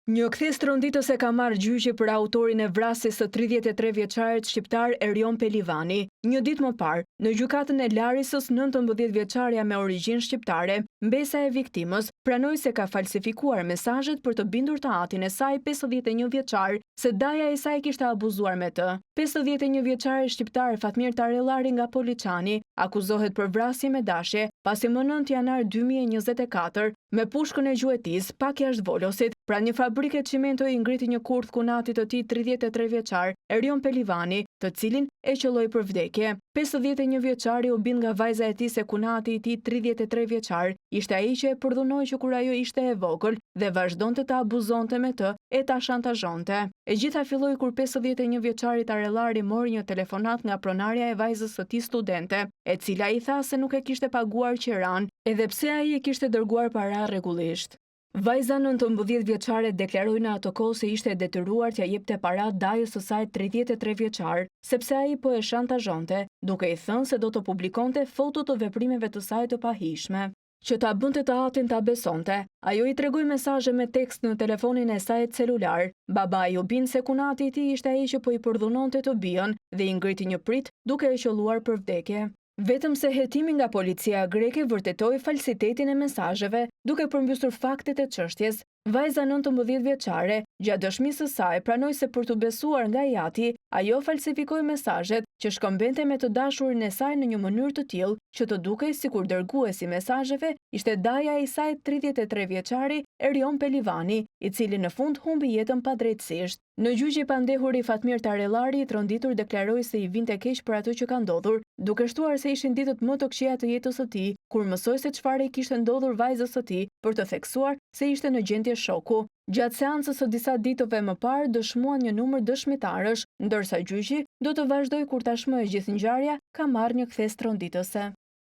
Një kthes tronditëse ka marrë gjyqi për autorin e vrasjes së 33 vjeçarit shqiptar Erion Pelivani. Një ditë më parë, në gjykatën e Larisës, 19 vjeçaria me origjinë shqiptare, mbesa e viktimës, pranoi se ka falsifikuar mesazhet për të bindur të atin e saj 51 vjeçar se daja e saj kishte abuzuar me të. 51 vjeçari shqiptar Fatmir Tarellari nga Poliçani akuzohet për vrasje me dashje, pasi më 9 janar 2024 me pushkën e gjuetis pak jashtë Volosit, pra një fabrike çimento i ngriti një kurth kunatit të tij 33 vjeçar, Erion Pelivani, të cilin e qelloi për vdekje. 51 vjeçari u bind nga vajza e tij se kunati i tij 33 vjeçar ishte ai që e përdhunoi që kur ajo ishte e vogël dhe vazhdonte të abuzonte me të e ta shantazhonte. E gjitha filloi kur 51 vjeçari Tarellari mori një telefonat nga pronarja e vajzës së tij studente, e cila i tha se nuk e kishte paguar qiran, edhe pse ai e kishte dërguar para rregullisht. Vajza 19 vjeçare deklaroi në ato kohë se ishte detyruar t'ia jepte para dajës së saj 33 vjeçar, sepse ai po e shantazhonte, duke i thënë se do të publikonte foto të veprimeve të saj të pahishme. Që ta bënte të atin ta besonte, ajo i tregoi mesazhe me tekst në telefonin e saj celular. Babai u bind se kunati i tij ishte ai që po i përdhunonte të bijën dhe i ngriti një prit duke e qelluar për vdekje. Vetëm se hetimi nga policia greke vërtetoi falsitetin e mesazheve, duke përmbysur faktet e çështjes. Vajza 19 vjeçare, gjatë dëshmisë së saj, pranoi se për të besuar nga i ati, ajo falsifikoi mesazhet që shkëmbente me të dashurin e saj në një mënyrë të tillë që të dukej sikur dërguesi i mesazheve ishte daja e saj 33 vjeçari Erion Pelivani, i cili në fund humbi jetën padrejtësisht. Në gjyq i pandehuri Fatmir Tarellari, i tronditur deklaroi se i vinte keq për atë që ka ndodhur, duke shtuar se ishin ditët më të këqija të jetës së tij, kur mësoi se çfarë i kishte ndodhur vajzës së tij, për të theksuar se ishte në gjendje shoku. Gjatë seancës së disa ditëve më parë dëshmuan një numër dëshmitarësh, ndërsa gjyqi do të vazhdojë kur tashmë e gjithë ngjarja ka marrë një kthes tronditëse.